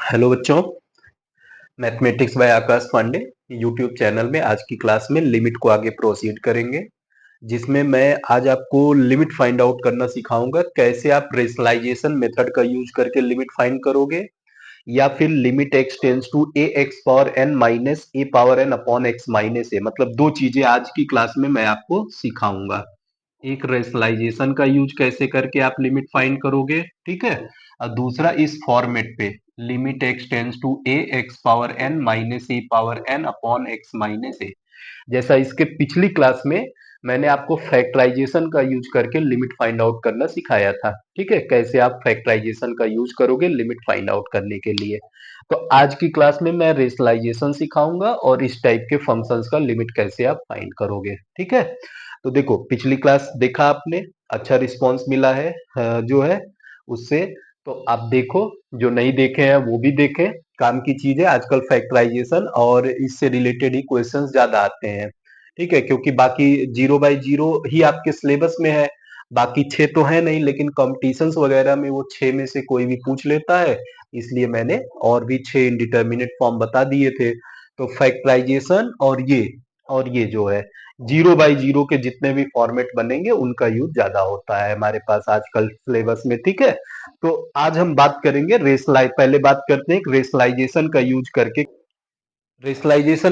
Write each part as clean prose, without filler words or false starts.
Hello बच्चों, mathematics by Akash Pandey YouTube channel में आज की क्लास में लिमिट को आगे प्रोसीड करेंगे, जिसमें मैं आज आपको लिमिट फाइंड आउट करना सिखाऊंगा। कैसे आप रेशनलाइजेशन मेथड का यूज करके लिमिट फाइंड करोगे, या फिर limit x tends to a x power n minus a power n upon x minus a. मतलब दो चीजें आज की क्लास में मैं आपको सिखाऊंगा। एक रेशनलाइजेशन का यूज कैसे करके आप लिमिट फाइंड करोगे, ठीक है, और दूसरा इस फॉर्मेट पे limit x tends to a x power n minus a power n upon x minus a. जैसा इसके पिछली क्लास में मैंने आपको फैक्टराइजेशन का यूज करके लिमिट फाइंड आउट करना सिखाया था, ठीक है, कैसे आप फैक्टराइजेशन का यूज करोगे लिमिट फाइंड आउट करने के लिए। तो आज की क्लास में मैं रेशनलाइजेशन सिखाऊंगा और इस टाइप के फंक्शंस का लिमिट कैसे आप फाइंड करोगे, ठीक है। तो देखो, पिछली क्लास देखा आपने, अच्छा रिस्पॉन्स मिला है जो है उससे। तो आप देखो, जो नहीं देखे हैं वो भी देखें। काम की चीज है, आजकल फैक्टराइजेशन और इससे रिलेटेड ही क्वेश्चंस ज्यादा आते हैं, ठीक है, क्योंकि बाकी 0 बाई 0 ही आपके सिलेबस में है। बाकी 6 तो है नहीं, लेकिन कॉम्पिटिशन्स वगैरह में वो 6 में से कोई भी पूछ लेता है, इसलिए मैंने और भी 6 इंडिटरमिनेट फॉर्म बता दिए थे। तो फैक्टराइजेशन और ये जो है 0 बाई 0 के जितने भी फॉर्मेट बनेंगे उनका यूज ज्यादा होता है हमारे पास आजकल सिलेबस में, ठीक है। तो आज हम बात करेंगे पहले बात करते हैं रेशनलाइजेशन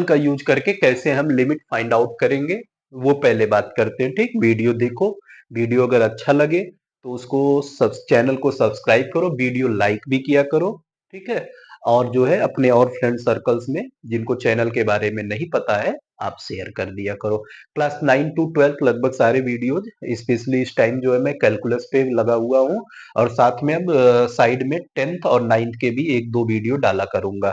का यूज करके कैसे हम लिमिट फाइंड आउट करेंगे, वो पहले बात करते हैं, ठीक। वीडियो देखो, वीडियो अगर अच्छा लगे तो उसको सब चैनल को सब्सक्राइब करो, वीडियो लाइक भी किया करो, ठीक है। और जो है अपने और फ्रेंड सर्कल्स में जिनको चैनल के बारे में नहीं पता है, आप शेयर कर दिया करो। क्लास 9 to 12 लगभग सारे वीडियोज, स्पेशली इस टाइम जो है मैं कैलकुलस पे लगा हुआ हूँ, और साथ में अब साइड में 10th और 9th के भी एक दो वीडियो डाला करूंगा,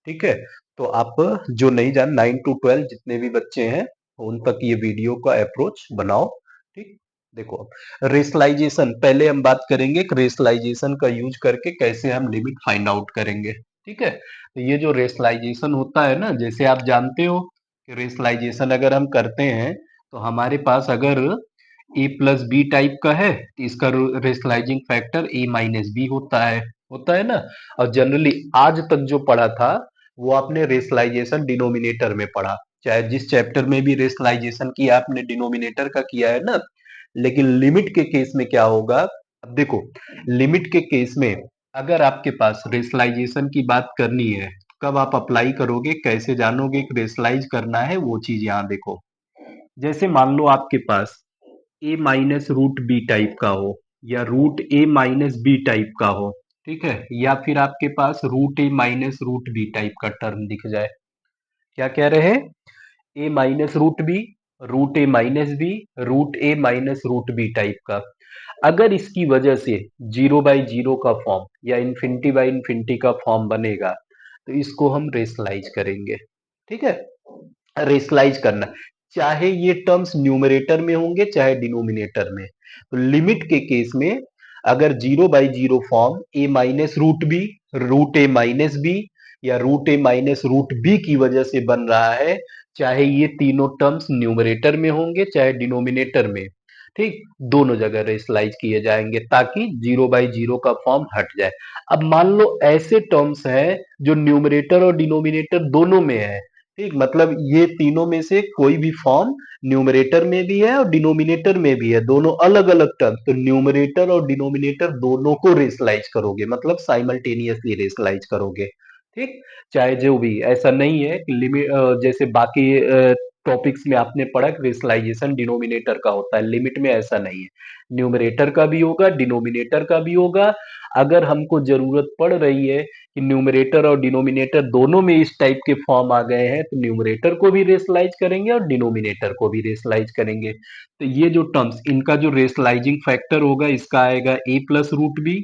ठीक है। तो आप जो नहीं जान 9 to 12 जितने भी बच्चे हैं उन तक ये वीडियो का अप्रोच बनाओ, ठीक। देखो, रेशनलाइजेशन पहले हम बात करेंगे कि रेशनलाइजेशन का यूज करके कैसे हम लिमिट फाइंड आउट करेंगे, ठीक है। तो ये जो रेशनलाइजेशन होता है ना, जैसे आप जानते हो कि रेशनलाइजेशन अगर हम करते हैं तो हमारे पास अगर ए प्लस बी टाइप का है तो इसका रेशनलाइजिंग फैक्टर ए माइनस बी होता है ना। और जनरली आज तक जो पढ़ा था वो आपने रेशनलाइजेशन डिनोमिनेटर में पढ़ा, चाहे जिस चैप्टर में भी रेशनलाइजेशन किया आपने डिनोमिनेटर का किया है ना। लेकिन लिमिट के केस में क्या होगा, अब देखो, लिमिट के केस में अगर आपके पास रेशनलाइजेशन की बात करनी है, कब आप अप्लाई करोगे, कैसे जानोगे कि रेशनलाइज करना है, वो चीज यहाँ देखो। जैसे मान लो आपके पास ए माइनस रूट बी टाइप का हो, या रूट ए माइनस बी टाइप का हो, ठीक है, या फिर आपके पास रूट ए माइनस रूट बी टाइप का टर्म दिख जाए। क्या कह रहे हैं, ए माइनस रूट बी, रूट ए माइनस बी, रूट ए माइनस रूट बी टाइप का। अगर इसकी वजह से 0 बाई 0 का फॉर्म या इन्फिनिटी बाई इन्फिनिटी का फॉर्म बनेगा तो इसको हम रेशनलाइज करेंगे, ठीक है। रेशनलाइज करना, चाहे ये टर्म्स न्यूमरेटर में होंगे चाहे डिनोमिनेटर में। तो लिमिट के केस में अगर 0 by 0 form A minus root B, root A minus B, या रूट ए माइनस रूट बी की वजह से बन रहा है, चाहे ये तीनों टर्म्स न्यूमरेटर में होंगे चाहे डिनोमिनेटर में, ठीक, दोनों जगह रेशनलाइज किए जाएंगे ताकि 0 बाई 0 का फॉर्म हट जाए। अब मान लो ऐसे टर्म्स हैं जो न्यूमरेटर और डिनोमिनेटर दोनों में है, ठीक, मतलब ये तीनों में से कोई भी फॉर्म न्यूमरेटर में भी है और डिनोमिनेटर में भी है, दोनों अलग अलग टर्म, तो न्यूमरेटर और डिनोमिनेटर दोनों को रेशनलाइज करोगे, मतलब साइमल्टेनियसली रेशनलाइज करोगे, ठीक। चाहे जो भी, ऐसा नहीं है कि लिमिट जैसे बाकी टॉपिक्स में आपने पढ़ा कि रेशनलाइजेशन डिनोमिनेटर का होता है, लिमिट में ऐसा नहीं है, न्यूमरेटर का भी होगा डिनोमिनेटर का भी होगा। अगर हमको जरूरत पड़ रही है कि न्यूमरेटर और डिनोमिनेटर दोनों में इस टाइप के फॉर्म आ गए हैं, तो न्यूमरेटर को भी रेशनलाइज करेंगे और डिनोमिनेटर को भी रेशनलाइज करेंगे। तो ये जो टर्म्स, इनका जो रेशनलाइजिंग फैक्टर होगा इसका आएगा ए प्लस रूट बी,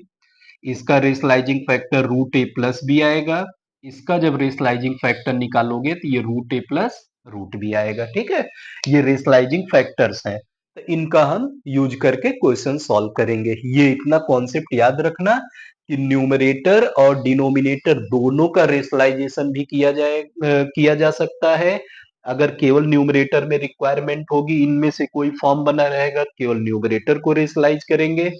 इसका रेशनलाइजिंग फैक्टर रूट ए प्लस बी आएगा, इसका जब रेशनलाइजिंग फैक्टर निकालोगे तो ये रूट ए प्लस रूट बी आएगा, ठीक है। ये रेशनलाइजिंग फैक्टर्स हैं, तो इनका हम यूज करके क्वेश्चन सॉल्व करेंगे। ये इतना कॉन्सेप्ट याद रखना कि न्यूमरेटर और डिनोमिनेटर दोनों का रेशनलाइजेशन भी किया जा सकता है। अगर केवल न्यूमरेटर में रिक्वायरमेंट होगी, इनमें से कोई फॉर्म बना रहेगा, केवल न्यूमरेटर को रेशनलाइज करेंगे।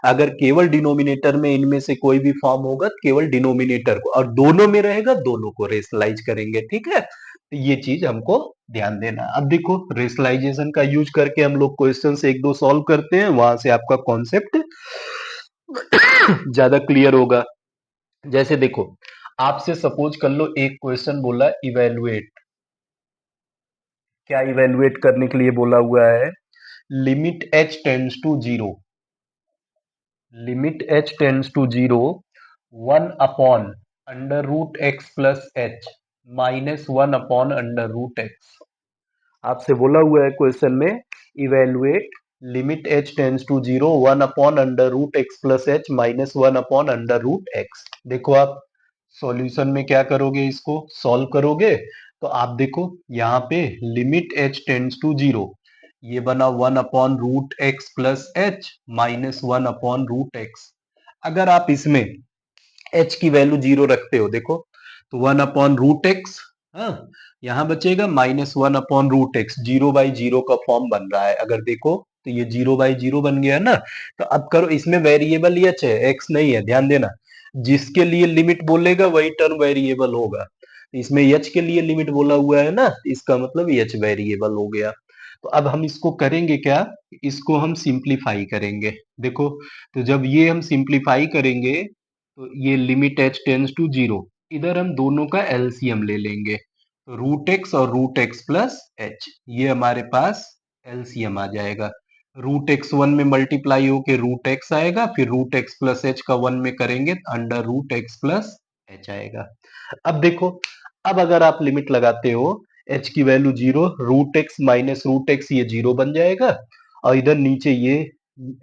अगर केवल डिनोमिनेटर में इनमें से कोई भी फॉर्म होगा तो केवल डिनोमिनेटर को, और दोनों में रहेगा दोनों को रेशनलाइज करेंगे। ठीक है, तो ये चीज हमको ध्यान देना। अब देखो रेशनलाइजेशन का यूज करके हम लोग क्वेश्चन एक दो सॉल्व करते हैं, वहां से आपका कॉन्सेप्ट ज्यादा क्लियर होगा। जैसे देखो, आपसे सपोज कर लो एक क्वेश्चन बोला इवेलुएट, क्या इवेलुएट करने के लिए बोला हुआ है, limit h tends to zero, limit h tends to zero, 1 under root x plus h minus 1/√x। आपसे बोला हुआ है क्वेश्चन में evaluate limit h tends to zero, 1/√x plus h minus 1/√x। देखो आप सॉल्यूशन में क्या करोगे, इसको सॉल्व करोगे तो आप देखो यहाँ पे limit h tends to zero, ये बना 1/√x plus h minus 1/√x। अगर आप इसमें h की वैल्यू जीरो रखते हो, देखो तो 1/√x, हाँ यहाँ बचेगा माइनस 1/√x, 0/0 का फॉर्म बन रहा है। अगर देखो तो ये 0/0 बन गया ना। तो अब करो, इसमें वेरिएबल h है, x नहीं है, ध्यान देना। जिसके लिए लिमिट बोलेगा वही टर्म वेरिएबल होगा। इसमें h के लिए लिमिट बोला हुआ है ना, इसका मतलब h वेरिएबल हो गया। तो अब हम इसको करेंगे क्या, इसको हम सिंप्लीफाई करेंगे। देखो, तो जब ये हम सिंप्लीफाई करेंगे तो ये limit h tends to zero, इधर हम दोनों का एलसीएम ले लेंगे, तो रूट एक्स और रूट एक्स प्लस एच, ये हमारे पास एलसीएम आ जाएगा। रूट एक्स वन में मल्टीप्लाई होके रूट एक्स आएगा, फिर रूट एक्स प्लस एच का वन में करेंगे under root x plus h आएगा। अब देखो, अब अगर आप लिमिट लगाते हो एच की value zero, root x minus root x ये जीरो बन जाएगा, और इधर नीचे ये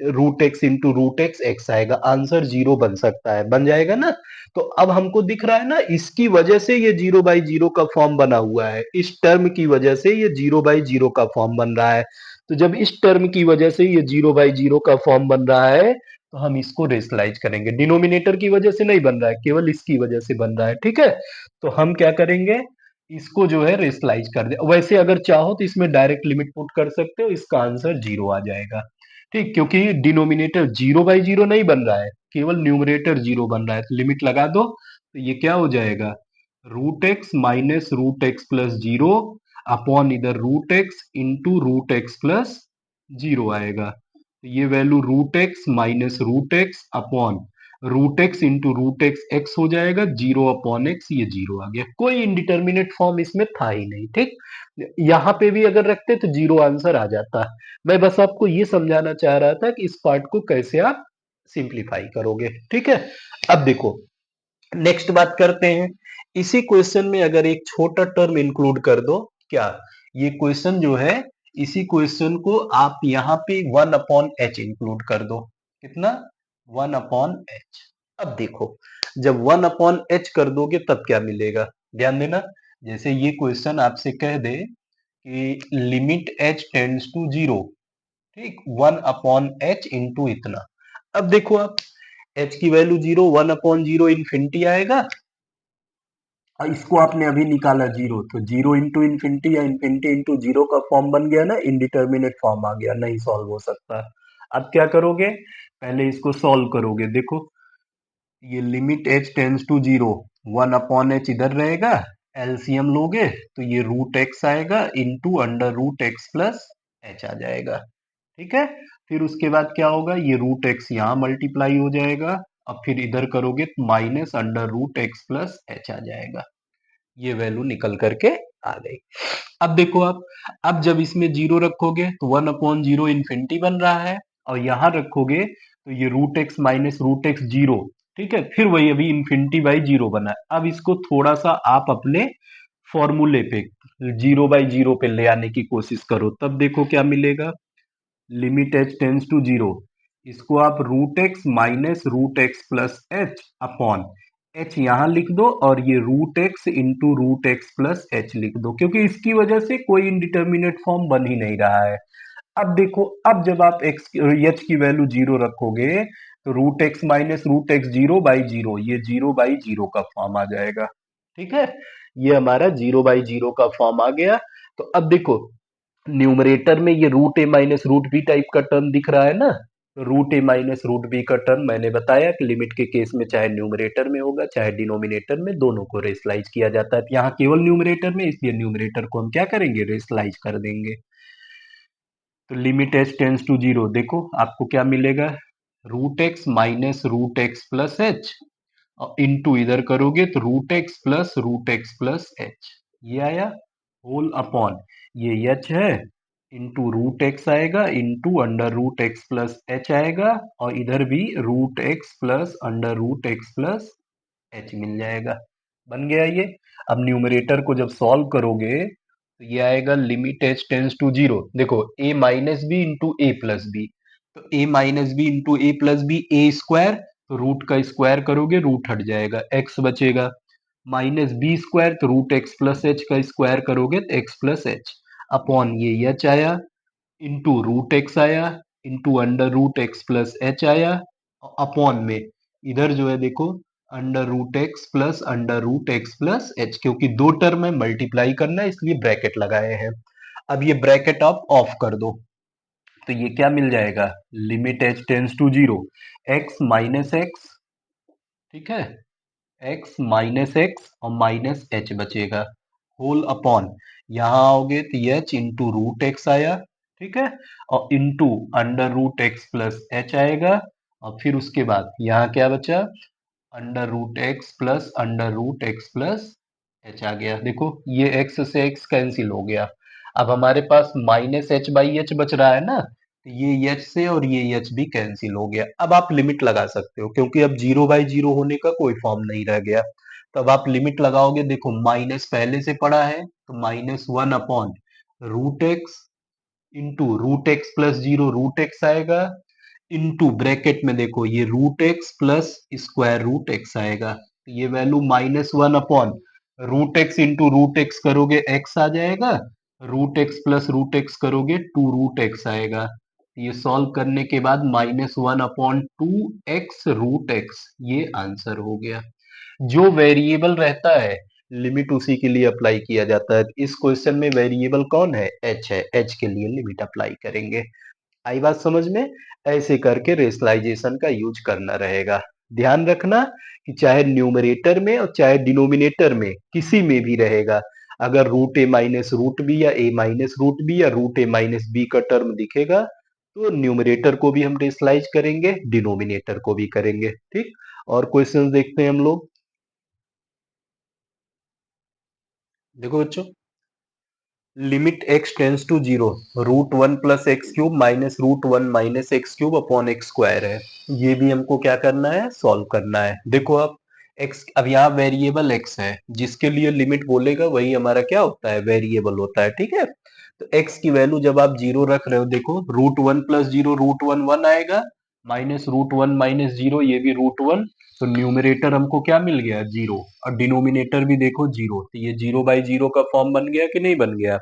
root x into root x x आएगा, आंसर जीरो बन सकता है, बन जाएगा ना। तो अब हमको दिख रहा है ना, इसकी वजह से ये 0/0 का फॉर्म बना हुआ है, इस टर्म की वजह से ये 0/0 का फॉर्म बन रहा है। तो जब इस टर्म की वजह से ये 0/0 का फॉर्म बन रहा है तो हम इसको रेशनलाइज करेंगे। डिनोमिनेटर की वजह से नहीं बन रहा है, केवल इसकी वजह से बन रहा है। ठीक है, तो हम क्या करेंगे, इसको जो है रेशनलाइज कर दे। वैसे अगर चाहो तो इसमें डायरेक्ट लिमिट पुट कर सकते हो, इसका आंसर जीरो आ जाएगा। ठीक, क्योंकि डिनोमिनेटर 0/0 नहीं बन रहा है, केवल न्यूमरेटर जीरो बन रहा है। तो लिमिट लगा दो तो ये क्या हो जाएगा, root x minus root x plus zero upon इधर root x into root x plus zero आएगा। तो ये value root x minus root x upon root x into root x x हो जाएगा, जीरो अपॉन एक्स, ये zero आ गया। कोई इंडिटर्मिनेट फॉर्म इसमें था ही नहीं। ठीक, यहाँ पे भी अगर रखते तो जीरो आंसर आ जाता। मैं बस आपको ये समझाना चाह रहा था कि इस पार्ट को कैसे आप सिंप्लीफाई करोगे। ठीक है, अब देखो नेक्स्ट बात करते हैं। इसी क्वेश्चन में अगर एक छोटा टर्म इंक्लूड कर दो, क्या ये क्वेश्चन जो है, इसी क्वेश्चन को आप यहाँ पे 1/h इंक्लूड कर दो। कितना, 1/h। अब देखो, जब 1/h कर दोगे तब क्या मिलेगा, ध्यान देना। जैसे ये क्वेश्चन आपसे कह दे कि limit h tends to zero, ठीक, 1/h इंटू इतना। अब देखो आप, h की वैल्यू जीरो, 1/0 इन्फिनिटी आएगा, और इसको आपने अभी निकाला जीरो, तो जीरो इंटू इन्फिनिटी या इन्फिनिटी इंटू जीरो का फॉर्म बन गया ना, इनडिटर्मिनेट फॉर्म आ गया, नहीं सॉल्व हो सकता। अब क्या करोगे, पहले इसको सॉल्व करोगे। देखो, ये limit h tends to zero, 1/h इधर रहेगा, एलसीएम लोगे तो ये रूट एक्स आएगा into under root x plus h आ जाएगा। ठीक है, फिर उसके बाद क्या होगा, ये रूट एक्स यहाँ मल्टीप्लाई हो जाएगा, अब फिर इधर करोगे तो minus under root x plus h आ जाएगा। ये वैल्यू निकल करके आ गई। अब देखो आप, अब जब इसमें जीरो रखोगे तो 1/0 इन्फिनिटी बन रहा है, और यहां रखोगे तो ये root x minus root x zero. ठीक है, फिर वही अभी इन्फिनिटी बाई जीरो बना है। अब इसको थोड़ा सा आप अपने फॉर्मूले पे 0/0 पे ले आने की कोशिश करो, तब देखो क्या मिलेगा, limit h tends to zero, इसको आप root x minus root x plus h upon h यहां लिख दो, और ये root x into root x plus h लिख दो, क्योंकि इसकी वजह से कोई इंडिटर्मिनेट फॉर्म बन ही नहीं रहा है। अब देखो, अब जब आप एक्स एच की वैल्यू जीरो रखोगे तो root x minus root x 0/0, ये 0/0 का फॉर्म आ जाएगा। ठीक है, ये हमारा 0/0 का फॉर्म आ गया। तो अब देखो, न्यूमरेटर में ये रूट ए माइनस रूट बी टाइप का टर्म दिख रहा है ना, तो रूट ए माइनस रूट बी का टर्म मैंने बताया कि लिमिट के केस में चाहे न्यूमरेटर में होगा चाहे डिनोमिनेटर में, दोनों को रेशलाइज किया जाता है। तो यहाँ केवल न्यूमरेटर में, इसलिए न्यूमरेटर को हम क्या करेंगे, रेशलाइज कर देंगे। तो limit h tends to zero, देखो आपको क्या मिलेगा, root x minus root x plus h, और इंटू इधर करोगे तो रूट एक्स प्लस एच, ये आया, होल अपॉन ये एच है, इंटू रूट एक्स आएगा, into under root x plus h आएगा, और इधर भी root x plus under root x plus h मिल जाएगा। बन गया ये। अब न्यूमरेटर को जब सॉल्व करोगे तो ये आएगा limit h tends to zero, देखो a minus b into a plus b, तो a minus b into a plus b, a square, तो रूट का स्क्वायर करोगे रूट हट जाएगा, एक्स बचेगा, माइनस बी स्क्वायर, तो रूट एक्स प्लस एच का स्क्वायर करोगे तो एक्स प्लस एच, अपॉन ये एच आया, इंटू रूट एक्स आया, into under root x plus h आया, अपॉन में इधर जो है देखो under root x plus h, क्योंकि दो टर्म है मल्टीप्लाई करना है इसलिए ब्रैकेट लगाए हैं। अब ये ब्रैकेट आप ऑफ कर दो, तो ये क्या मिल जाएगा, limit h tends to zero, x minus x, ठीक है, एक्स माइनस एक्स और माइनस एच बचेगा, होल अपॉन यहाँ आओगे तो एच इंटू रूट एक्स आया, ठीक है, और into under root x plus h आएगा, और फिर उसके बाद यहाँ क्या बचा, under root x plus h आ गया, देखो ये एक्स से एक्स कैंसिल हो गया, अब हमारे पास माइनस एच बाई एच बच रहा है ना, तो ये एच से और ये एच भी कैंसिल हो गया। अब आप लिमिट लगा सकते हो क्योंकि अब जीरो बाई जीरो होने का कोई फॉर्म नहीं रह गया, तो अब आप लिमिट लगाओगे, देखो माइनस पहले से पड़ा है तो minus one upon root x into root x plus zero, root x आएगा, इंटू ब्रैकेट में देखो ये root x plus square root x आएगा, तो ये value minus one upon root x into root x करोगे एक्स आ जाएगा, root x plus root x करोगे टू रूट एक्स आएगा, ये सॉल्व करने के बाद minus one upon two x root x, ये आंसर हो गया। जो वेरिएबल रहता है लिमिट उसी के लिए अप्लाई किया जाता है, इस क्वेश्चन में वेरिएबल कौन है, एच है, एच के लिए लिमिट अप्लाई करेंगे। आई बात समझ में, ऐसे करके रेशनलाइजेशन का यूज करना रहेगा। ध्यान रखना कि चाहे न्यूमरेटर में और चाहे डिनोमिनेटर में किसी में भी रहेगा, अगर रूट ए माइनस रूट बी या ए माइनस रूट बी या रूट ए माइनस बी का टर्म दिखेगा तो न्यूमरेटर को भी हम रेशनलाइज करेंगे, डिनोमिनेटर को भी करेंगे, ठीक। और क्वेश्चंस देखते हैं हम लोग। देखो बच्चों, limit x tends to zero, root one plus x cube minus root one minus x cube upon x square है, ये भी हमको क्या करना है, सॉल्व करना है। देखो अब एक्स, अब यहाँ वेरिएबल एक्स है, जिसके लिए लिमिट बोलेगा वही हमारा क्या होता है, वेरिएबल होता है, ठीक है। तो एक्स की वैल्यू जब आप जीरो रख रहे हो, देखो root one plus zero root one one आएगा, minus root one minus zero ये भी रूट वन, तो न्यूमरेटर हमको क्या मिल गया, जीरो, और डिनोमिनेटर भी देखो जीरो, तो ये जीरो बाई जीरो का फॉर्म बन गया कि नहीं बन गया।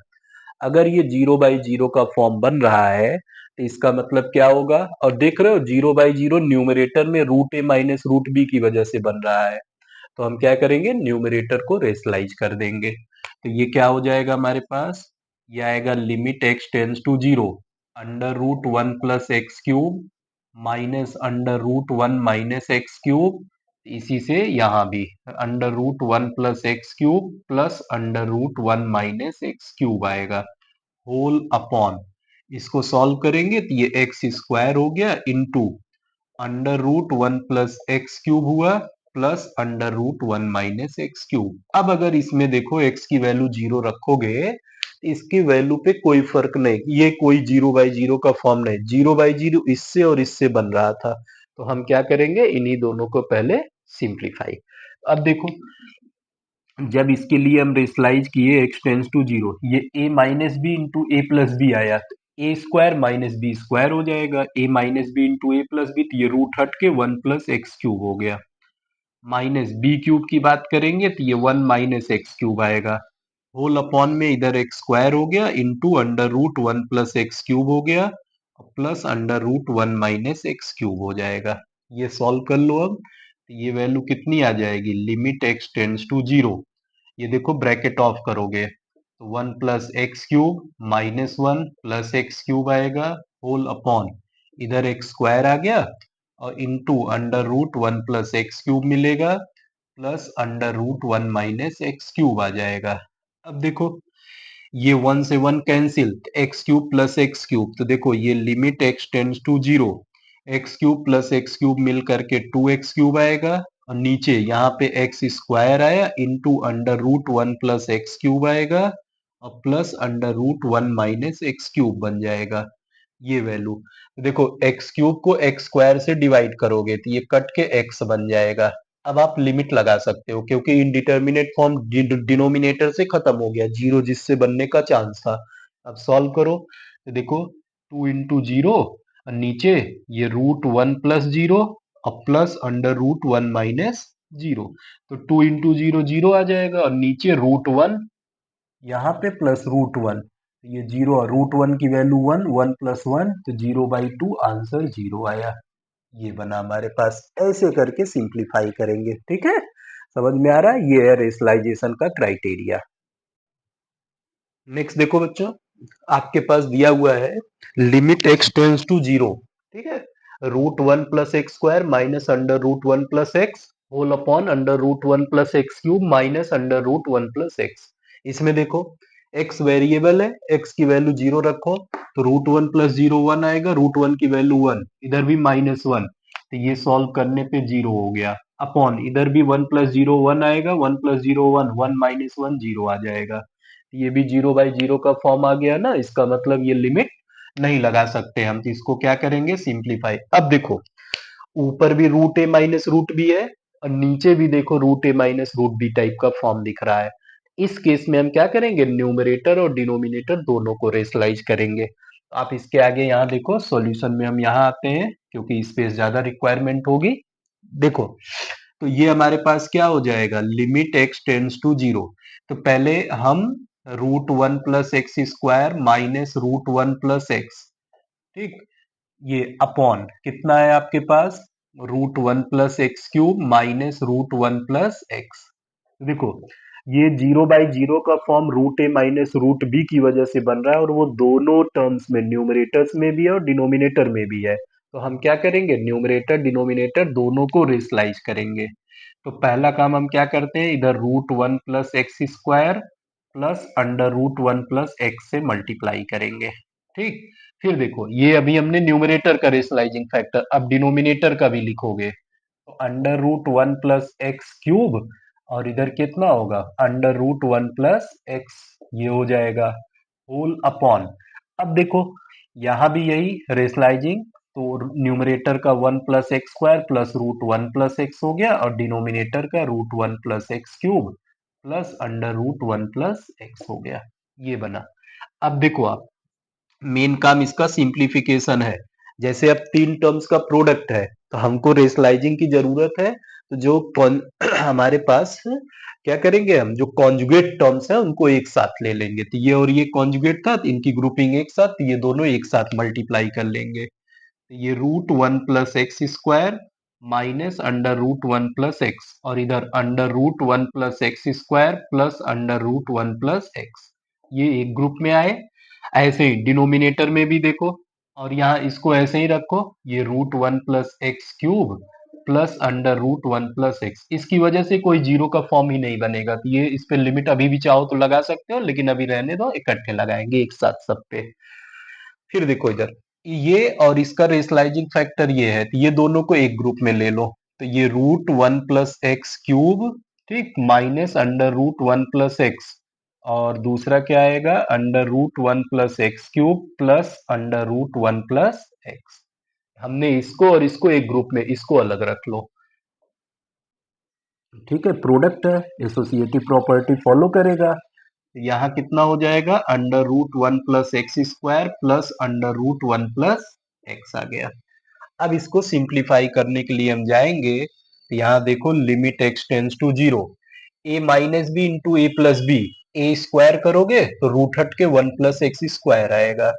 अगर ये जीरो बाई जीरो का फॉर्म बन रहा है तो इसका मतलब क्या होगा, और देख रहे हो जीरो बाई जीरो न्यूमरेटर में रूट ए माइनस रूट बी की वजह से बन रहा है, तो हम क्या करेंगे, न्यूमरेटर को रेशलाइज कर देंगे, तो ये क्या हो जाएगा हमारे पास, ये आएगा limit x tends to zero, under root one plus x cube minus under root one minus x cube, इसी से यहाँ भी under root one plus x cube plus under root one minus x cube आएगा, whole upon, इसको solve करेंगे तो ये x square हो गया into under root one plus x cube हुआ plus under root one minus x cube. अब अगर इसमें देखो एक्स की वैल्यू जीरो रखोगे, इसकी वैल्यू पे कोई फर्क नहीं, ये कोई जीरो बाई जीरो का फॉर्म नहीं, जीरो बाई जीरो इससे और इससे बन रहा था, तो हम क्या करेंगे, इन्हीं दोनों को पहले सिंप्लीफाई। अब देखो जब इसके लिए हम रेशलाइज किए एक्स टेंस टू जीरो, ये ए minus b into a plus B आया, तो ए स्क्वायर माइनस बी स्क्वायर हो जाएगा, ए minus b into a plus b, तो ये रूट हट के वन प्लस एक्स क्यूब हो गया, माइनस बी क्यूब की बात करेंगे तो ये वन माइनस एक्स क्यूब आएगा, होल अपॉन में इधर एक्स स्क्वायर हो गया into under root one plus x cube हो गया plus under root one minus x cube हो जाएगा। ये सॉल्व कर लो अब, तो ये वैल्यू कितनी आ जाएगी, limit x tends to zero, ये देखो ब्रैकेट ऑफ करोगे तो one plus x cube minus one plus x cube आएगा, होल अपॉन इधर एक्स स्क्वायर आ गया और into under root one plus x cube मिलेगा plus under root one minus x cube आ जाएगा। अब देखो ये वन से one cancel, x cube plus x cube, तो देखो ये limit x tends to zero, x cube plus x cube मिल करके टू एक्स क्यूब आएगा और नीचे यहाँ पे एक्स स्क्वायर आया into under root one plus x cube आएगा और plus under root one minus x cube बन जाएगा ये वैल्यू। देखो एक्स क्यूब को एक्स स्क्वायर से डिवाइड करोगे तो ये कट के एक्स बन जाएगा। अब आप लिमिट लगा सकते हो क्योंकि इंडिटरमिनेट फॉर्म डिनोमिनेटर से खत्म हो गया, जीरो जिससे बनने का चांस था। अब सॉल्व करो तो देखो टू इंटू जीरो और नीचे ये रूट वन प्लस जीरो और plus under root one minus zero, तो टू इंटू जीरो जीरो आ जाएगा और नीचे रूट वन यहाँ पे प्लस रूट वन, ये जीरो और रूट वन की value one, one plus one तो zero by two, answer zero आया। ये बना हमारे पास, ऐसे करके सिंप्लीफाई करेंगे। ठीक है, समझ में आ रहा है, ये है रेशनलाइजेशन का क्राइटेरिया। नेक्स्ट देखो बच्चों, आपके पास दिया हुआ है limit x tends to zero, ठीक है, root one plus x square minus under root one plus x whole upon under root one plus x cube minus under root one plus x. इसमें देखो एक्स वेरिएबल है, x की value zero रखो तो root one plus zero one आएगा, root one की value one, इधर भी माइनस वन, तो ये सॉल्व करने पे जीरो हो गया, अपॉन इधर भी वन प्लस जीरो वन आएगा, one plus zero one, one minus one zero आ जाएगा, ये भी जीरो बाई जीरो का फॉर्म आ गया ना, इसका मतलब ये लिमिट नहीं लगा सकते हम, तो इसको क्या करेंगे सिंप्लीफाई। अब देखो ऊपर भी रूट ए माइनस रूट बी है और नीचे भी देखो रूट ए माइनस रूट बी टाइप का फॉर्म दिख रहा है। इस केस में हम क्या करेंगे, न्यूमरेटर और डिनोमिनेटर दोनों को रेशलाइज करेंगे। तो आप इसके आगे यहाँ देखो सॉल्यूशन में हम यहाँ आते हैं क्योंकि स्पेस ज्यादा रिक्वायरमेंट होगी। देखो तो ये हमारे पास क्या हो जाएगा, limit x tends to zero, तो पहले हम root one plus x square minus root one plus x, ठीक, ये अपॉन कितना है आपके पास, root one plus x cube minus root one plus x. देखो ये जीरो बाई जीरो का फॉर्म रूट ए माइनस रूट बी की वजह से बन रहा है और वो दोनों टर्म्स में न्यूमरेटर्स में भी है और डिनोमिनेटर में भी है, तो हम क्या करेंगे न्यूमरेटर डिनोमिनेटर दोनों को रेशलाइज करेंगे। तो पहला काम हम क्या करते हैं, इधर root one plus x square plus under root one plus x से मल्टीप्लाई करेंगे, ठीक। फिर देखो ये अभी हमने न्यूमरेटर का रेशलाइजिंग फैक्टर, अब डिनोमिनेटर का भी लिखोगे तो under root one plus x cube और इधर कितना होगा under root one plus x, ये हो जाएगा होल अपॉन। अब देखो यहां भी यही रेशलाइजिंग, तो न्यूमरेटर का one plus x square plus root one plus x हो गया और डिनोमिनेटर का root one plus x cube plus under root one plus x हो गया, ये बना। अब देखो आप मेन काम इसका सिंप्लीफिकेशन है, जैसे अब तीन टर्म्स का प्रोडक्ट है तो हमको रेशलाइजिंग की जरूरत है, तो जो हमारे पास क्या करेंगे, हम जो कॉन्जुगेट टर्म्स है उनको एक साथ ले लेंगे, तो ये और ये कॉन्जुगेट था तो इनकी ग्रुपिंग एक साथ, तो ये दोनों एक साथ मल्टीप्लाई कर लेंगे, तो ये root one plus x square minus under root one plus x और इधर under root one plus x square plus under root one plus x, ये एक ग्रुप में आए। ऐसे ही डिनोमिनेटर में भी देखो और यहाँ इसको ऐसे ही रखो, ये root one plus x cube plus under root one plus x, इसकी वजह से कोई जीरो का फॉर्म ही नहीं बनेगा, तो ये इस पे लिमिट अभी भी चाहो तो लगा सकते हो लेकिन अभी रहने दो, इकट्ठे लगाएंगे एक साथ सब पे। फिर देखो इधर ये और इसका रेशलाइजिंग फैक्टर ये है, तो ये दोनों को एक ग्रुप में ले लो, तो ये root one plus x cube, ठीक, minus under root one plus x और दूसरा क्या आएगा under root one plus x cube plus under root one plus x. हमने इसको और इसको एक ग्रुप में, इसको अलग रख लो, ठीक है, प्रोडक्ट है, एसोसिएटिव प्रॉपर्टी फॉलो करेगा। यहाँ कितना हो जाएगा under root one plus x square plus under root one plus x आ गया। अब इसको सिंप्लीफाई करने के लिए हम जाएंगे, तो यहाँ देखो limit x tends to zero, a minus b into a plus b, a square करोगे तो रूट हट के वन प्लस एक्स स्क्वायर आएगा,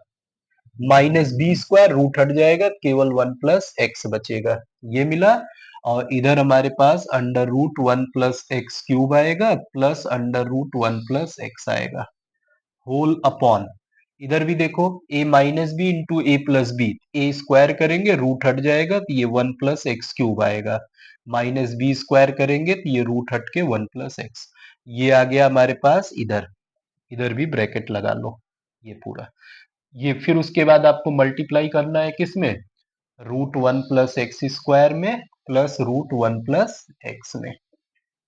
माइनस बी स्क्वायर रूट हट जाएगा केवल वन प्लस एक्स बचेगा, ये मिला। और इधर हमारे पास under root one plus x cube आएगा plus under root one plus x आएगा होल अपॉन, इधर भी देखो a minus b into a plus b, a square करेंगे रूट हट जाएगा तो ये 1 प्लस एक्स क्यूब आएगा, माइनस बी स्क्वायर करेंगे तो ये रूट हट के 1 प्लस एक्स, ये आ गया हमारे पास इधर, इधर भी ब्रैकेट लगा लो ये पूरा, ये फिर उसके बाद आपको मल्टीप्लाई करना है किसमें, रूट 1 प्लस एक्स स्क्वायर में प्लस रूट 1 प्लस एक्स में।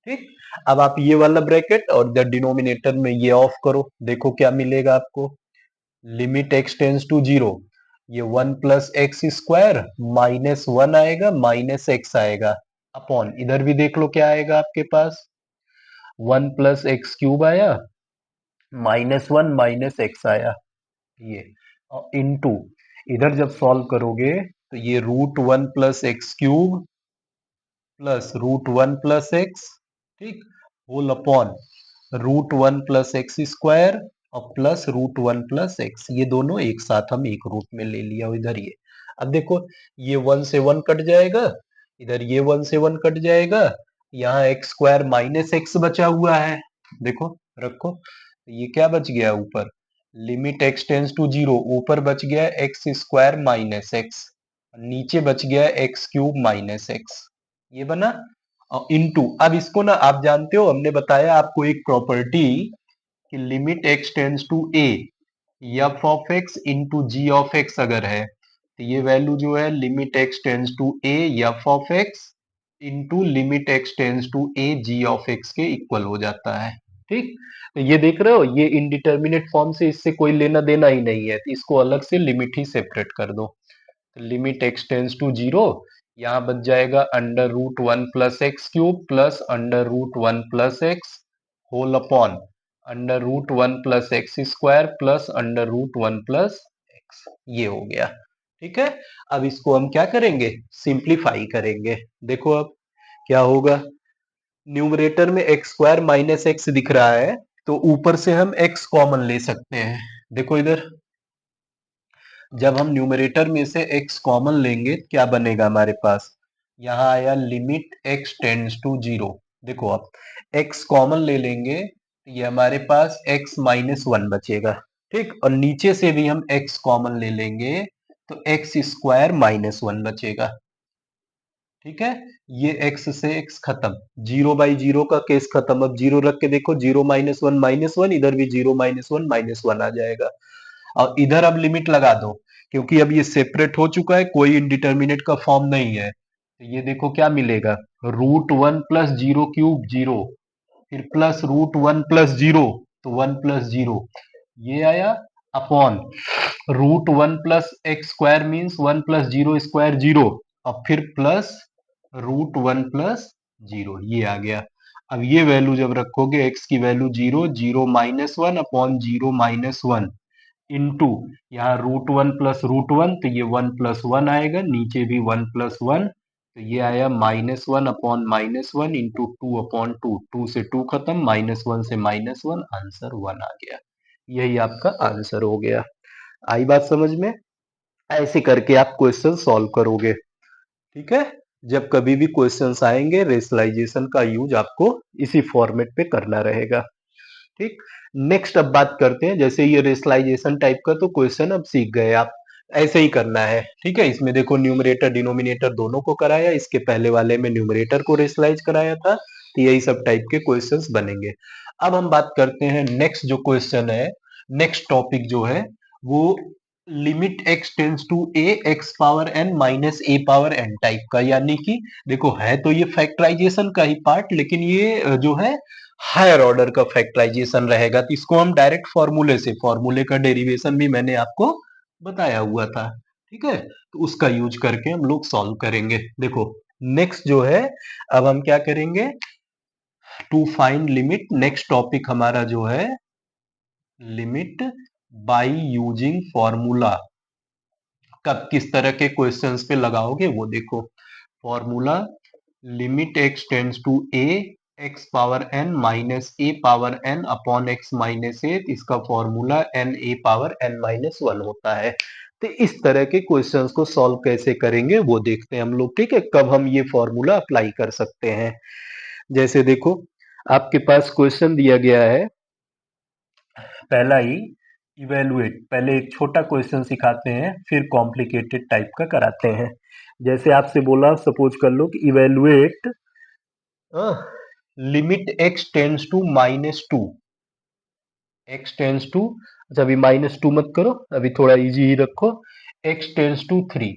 ठीक, अब आप ये वाला ब्रैकेट और द डिनोमिनेटर में ये ऑफ करो, देखो क्या मिलेगा आपको, limit x tends to zero, ये 1 प्लस एक्स स्क्वायर माइनस 1 आएगा माइनस एक्स आएगा, अपॉन इधर भी देख लो क्या आएगा आपके पास, 1 प्लस एक्स क्यूब आया माइनस 1 माइनस एक्स आया, ये और इनटू इधर जब सॉल्व करोगे तो ये root 1 plus x cube plus root 1 plus x, ठीक, whole upon root 1 plus x square और प्लस रूट 1 प्लस एक्स, ये दोनों एक साथ हम एक रूट में ले लिया इधर ये। अब देखो ये 1 से 1 कट जाएगा, इधर ये 1 से 1 कट जाएगा, यहाँ एक्स स्क्वायर माइनस एक्स बचा हुआ है, देखो रखो, ये क्या बच गया ऊपर, limit x tends to zero, ऊपर बच गया एक्स स्क्वायर माइनस एक्स, नीचे बच गया एक्स क्यूब माइनस एक्स, ये बना, और इनटू अब इसको ना आप जानते हो हमने बताया आपको एक प्रॉपर्टी कि limit x tends to a f of x into g of x अगर है तो ये वैल्यू जो है limit x tends to a f of x into limit x tends to a g of x के equal हो जाता है। ठीक, तो ये देख रहे हो ये इनडिटर्मिनेट फॉर्म से इससे कोई लेना देना ही नहीं है, तो इसको अलग से लिमिट ही सेपरेट कर दो, limit x tends to zero, यहाँ बच जाएगा under root 1 plus x cube plus under root 1 plus x whole upon under root 1 plus x square plus under root 1 plus x, ये हो गया। ठीक है, अब इसको हम क्या करेंगे, सिंप्लीफाई करेंगे, देखो अब क्या होगा, न्यूमरेटर में एक्स स्क्वायर माइनस एक्स दिख रहा है तो ऊपर से हम एक्स कॉमन ले सकते हैं, देखो इधर जब हम न्यूमरेटर में से x कॉमन लेंगे क्या बनेगा हमारे पास, यहाँ आया limit x tends to zero, देखो अब x कॉमन ले लेंगे तो ये हमारे पास x माइनस 1 बचेगा, ठीक, और नीचे से भी हम x कॉमन ले लेंगे तो x स्क्वायर माइनस 1 बचेगा। ठीक है, ये x से x खत्म, जीरो बाई जीरो का केस खत्म, अब जीरो रख के देखो, जीरो माइनस वन, इधर भी जीरो माइनस वन आ जाएगा, और इधर अब लिमिट लगा दो क्योंकि अब ये सेपरेट हो चुका है, कोई इंडिटर्मिनेट का फॉर्म नहीं है, तो ये देखो क्या मिलेगा, root 1 plus zero cube zero, फिर प्लस रूट 1 प्लस जीरो तो 1 प्लस जीरो, ये आया upon root 1 plus x square means 1 plus zero square zero, और फिर प्लस रूट 1 प्लस जीरो, ये आ गया। अब ये वैल्यू जब रखोगे एक्स की value zero, zero minus one upon zero minus one into यहाँ रूट 1 प्लस रूट 1 तो ये 1 प्लस 1 आएगा, नीचे भी 1 प्लस 1 तो ये आया minus 1 upon minus 1 into two upon two, two से टू खत्म, माइनस 1 से माइनस 1, आंसर 1 आ गया, यही आपका आंसर हो गया। आई बात समझ में, ऐसे करके आप क्वेश्चन सॉल्व करोगे। ठीक है, जब कभी भी क्वेश्चंस आएंगे रेशनलाइजेशन का यूज आपको इसी फॉर्मेट पे करना रहेगा। ठीक, नेक्स्ट अब बात करते हैं, जैसे ये रेशनलाइजेशन टाइप का तो क्वेश्चन अब सीख गए आप, ऐसे ही करना है। ठीक है, इसमें देखो न्यूमरेटर डिनोमिनेटर दोनों को कराया, इसके पहले वाले में न्यूमरेटर को रेशनलाइज कराया था, तो यही सब टाइप के क्वेश्चंस बनेंगे। अब हम बात करते हैं नेक्स्ट जो क्वेश्चन है, नेक्स्ट टॉपिक जो है वो limit x tends to a x power n minus a power n type का, यानी कि देखो है तो ये फैक्टराइजेशन का ही पार्ट, लेकिन ये जो है हायर ऑर्डर का फैक्टराइजेशन रहेगा, तो इसको हम डायरेक्ट फॉर्मूले से, फॉर्मूले का डेरिवेशन भी मैंने आपको बताया हुआ था। ठीक है, तो उसका यूज करके हम लोग सॉल्व करेंगे। देखो नेक्स्ट जो है, अब हम क्या करेंगे, to find limit, next topic हमारा जो है लिमिट बाय यूजिंग फॉर्मूला, कब किस तरह के क्वेश्चंस पे लगाओगे वो देखो, formula limit x tends to a x power n minus a power n upon x minus a, इसका formula n a power n minus one होता है। तो इस तरह के क्वेश्चंस को सॉल्व कैसे करेंगे वो देखते हैं हम लोग। ठीक है, कब हम ये फॉर्मूला अप्लाई कर सकते हैं, जैसे देखो आपके पास क्वेश्चन दिया गया है पहला ही, इवेलुएट, पहले एक छोटा क्वेश्चन सिखाते हैं फिर कॉम्प्लिकेटेड टाइप का कराते हैं। जैसे आपसे बोला, सपोज कर लो कि evaluate limit x tends to -2, x tends to, अच्छा अभी -2 मत करो, अभी थोड़ा इजी ही रखो, x टेंड्स टू 3,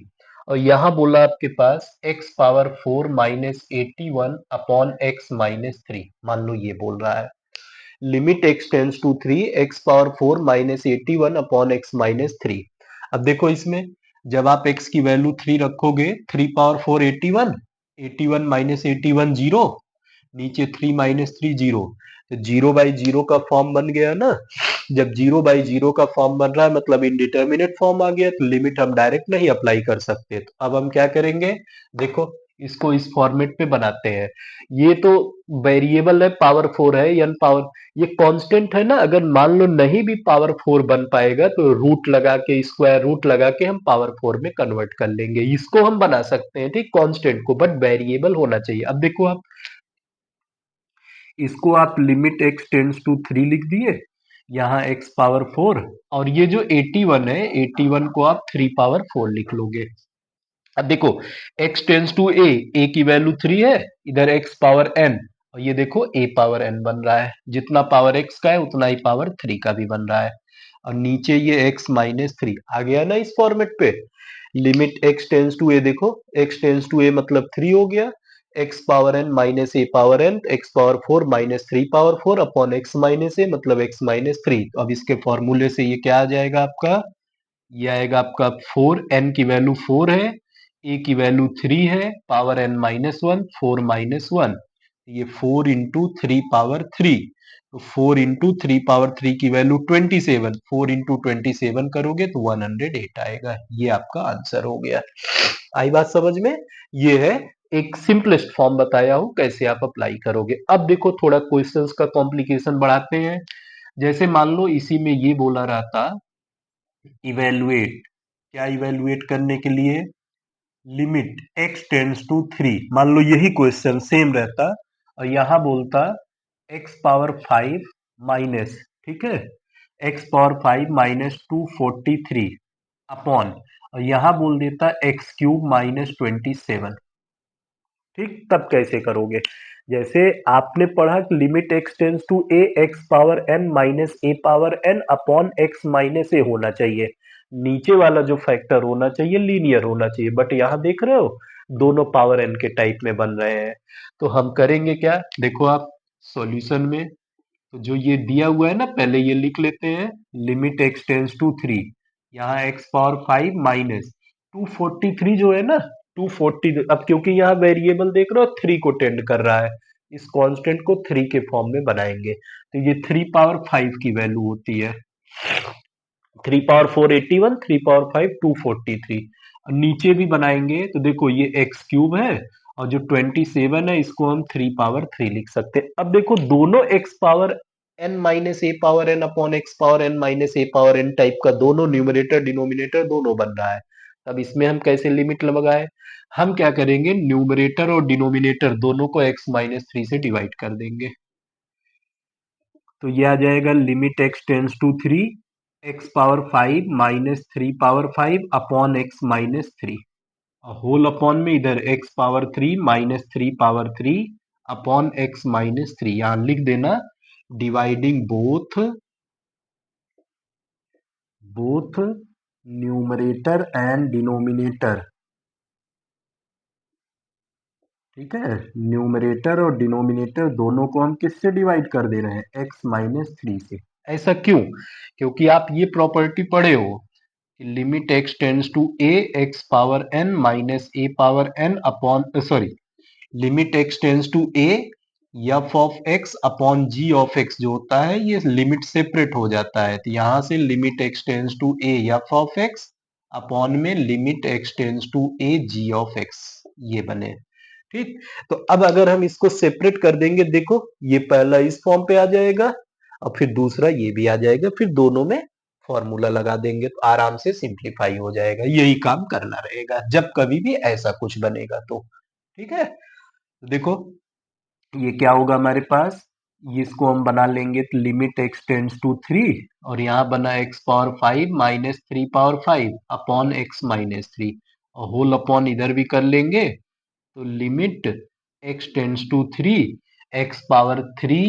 और यहाँ बोला आपके पास x पावर 4 -81 अपॉन x -3, मान लो ये बोल रहा है limit x tends to 3, x power 4 -81 upon x -3। अब देखो इसमें जब आप x की वैल्यू 3 रखोगे, 3 पावर 4 81, 81 माइनस 81 जीरो, नीचे 3 माइनस 3 जीरो, तो 0/0 का फॉर्म बन गया ना। जब 0/0 का फॉर्म बन रहा है मतलब इनडिटर्मिनेट फॉर्म आ गया, तो लिमिट हम डायरेक्ट नहीं अप्लाई कर सकते। तो अब हम क्या करेंगे, देखो इसको इस फॉर्मेट पे बनाते हैं। ये तो वेरिएबल है, पावर 4 है, n पावर, ये कांस्टेंट है ना, अगर मान लो नहीं भी पावर 4 बन पाएगा तो रूट लगा के, स्क्वायर रूट लगा के हम पावर 4 में कन्वर्ट कर लेंगे, इसको हम बना सकते हैं, ठीक, कांस्टेंट को, बट वेरिएबल होना चाहिए। अब देखो आप इसको आप लिमिट x टेंड्स टू 3 लिख दिए, यहाँ x पावर 4, और ये जो 81 है, 81 को आप 3 पावर 4 लिख लोगे। अब देखो x टेंड्स टू a की वैल्यू 3 है, इधर x पावर n, और ये देखो a पावर n बन रहा है, जितना पावर x का है उतना ही पावर 3 का भी बन रहा है, और नीचे ये x माइनस 3 आ गया ना इस फॉर्मेट पे। Limit x tends to a, देखो x टेंड्स टू a मतलब 3 हो गया, x power n minus a power n, x power 4 minus 3 power 4 upon x minus a मतलब x माइनस 3। तो अब इसके फॉर्मूले से ये क्या आ जाएगा आपका, ये आएगा आपका 4, n की वैल्यू 4 है, a की वैल्यू 3 है, पावर n माइनस 1, 4 माइनस 1, ये 4 इंटू 3 पावर 3, तो 4 इंटू 3 पावर 3 की वैल्यू 27, 4 इंटू 27 करोगे तो 108 आएगा, ये आपका आंसर हो गया। आई बात समझ में, ये है एक सिंपलेस्ट फॉर्म बताया हूं कैसे आप अप्लाई करोगे। अब देखो थोड़ा क्वेश्चंस का कॉम्प्लिकेशन बढ़ाते हैं। जैसे मान लो इसी में ये बोला रहता इवेलुएट, क्या इवेलुएट करने के लिए, लिमिट x टेंड्स टू 3, मान लो यही क्वेश्चन सेम रहता, और यहां बोलता x पावर 5 माइनस, ठीक है, x पावर 5 माइनस 243 अपॉन, और यहां बोल देता x क्यूब माइनस 27, ठीक, तब कैसे करोगे। जैसे आपने पढ़ा कि limit x tends to a, x power n minus a power n upon x minus a होना चाहिए, नीचे वाला जो फैक्टर होना चाहिए लीनियर होना चाहिए, बट यहां देख रहे हो दोनों पावर n के टाइप में बन रहे हैं। तो हम करेंगे क्या, देखो आप सॉल्यूशन में, तो जो ये दिया हुआ है ना, पहले ये लिख लेते हैं, लिमिट x टेंस टू 3, यहाँ x पावर 5 माइनस 243 जो है ना, 240, अब क्योंकि यहाँ वेरिएबल देख रहे हो 3 को टेंड कर रहा है, इस कांस्टेंट को 3 के फॉर्म में बनाएंगे, तो ये 3 पावर 5 की वैल्यू होती है, 3 पावर 4 81, 3 पावर 5 243, नीचे भी बनाएंगे तो देखो ये एक्स क्यूब है, और जो 27 है इसको हम 3 पावर 3 लिख सकते हैं। अब देखो दोनों x power n minus a power n upon x power n minus a power n type का, दोनों न्यूमरेटर डिनोमिनेटर दोनों बन रहा है। अब इसमें हम कैसे लिमिट लगाए, हम क्या करेंगे, न्यूमरेटर और डिनोमिनेटर दोनों को x माइनस 3 से डिवाइड कर देंगे, तो ये आ जाएगा limit x tends to 3, x power 5 minus 3 power 5 upon x minus 3, whole upon में इधर x power 3 minus 3 power 3 upon x minus 3, यहां लिख देना dividing both numerator and denominator, ठीक है, न्यूमरेटर और डिनोमिनेटर दोनों को हम किससे डिवाइड कर दे रहे हैं, x माइनस 3 से। ऐसा क्यों, क्योंकि आप ये प्रॉपर्टी पढ़े हो, limit x tends to a, x power n minus a power n upon, sorry, limit x tends to a, f of x upon g of x जो होता है ये लिमिट सेपरेट हो जाता है, तो यहां से limit x tends to a f of x upon में limit x tends to a g of x, ये बने, ठीक। तो अब अगर हम इसको सेपरेट कर देंगे, देखो ये पहला इस फॉर्म पे आ जाएगा, और फिर दूसरा ये भी आ जाएगा, फिर दोनों में फॉर्मूला लगा देंगे तो आराम से सिंप्लीफाई हो जाएगा। यही काम करना रहेगा जब कभी भी ऐसा कुछ बनेगा तो, ठीक है। तो देखो ये क्या होगा हमारे पास, इसको हम बना लेंगे तो लिमिट x टेंड्स टू 3 और यहाँ बना x power 5 minus 3 power 5 upon x minus 3 और होल अपॉन इधर भी कर लेंगे तो limit x tends to 3 x power 3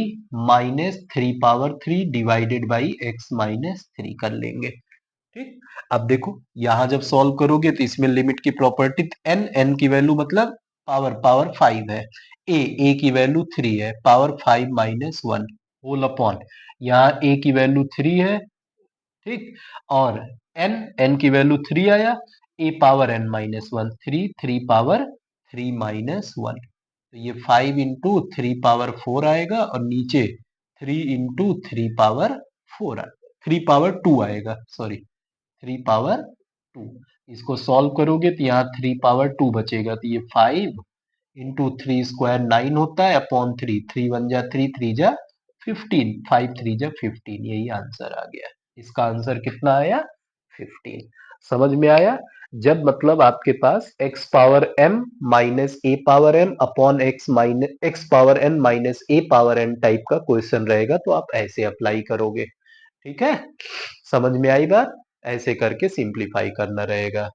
minus 3 power 3 divided by x minus 3 कर लेंगे। ठीक, अब देखो यहां जब सॉल्व करोगे तो इसमें लिमिट की प्रॉपर्टी n की वैल्यू मतलब पावर 5 है, a की वैल्यू 3 है, पावर 5 माइनस 1 होल अपॉन यहाँ a की वैल्यू 3 है। ठीक, और n की वैल्यू 3 आया, a power n minus 1 3 power 3 minus 1 तो ये 5 इंटू 3 पावर 4 आएगा और नीचे 3 इंटू 3 पावर 4 3 पावर 2 आएगा, सॉरी 3 पावर 2। इसको सॉल्व करोगे तो यहाँ 3 पावर 2 बचेगा तो ये 5 इंटू 3 स्क्वायर 9 होता है अपॉन 3 3 वन जा 3 3 जा 15 5 3 जा 15 यही आंसर आ गया। इसका आंसर कितना आया 15। समझ में आया? जब मतलब आपके पास x power m minus a power m upon x power n minus a power n type का क्वेश्चन रहेगा तो आप ऐसे अप्लाई करोगे। ठीक है, समझ में आई बात? ऐसे करके सिंप्लीफाई करना रहेगा।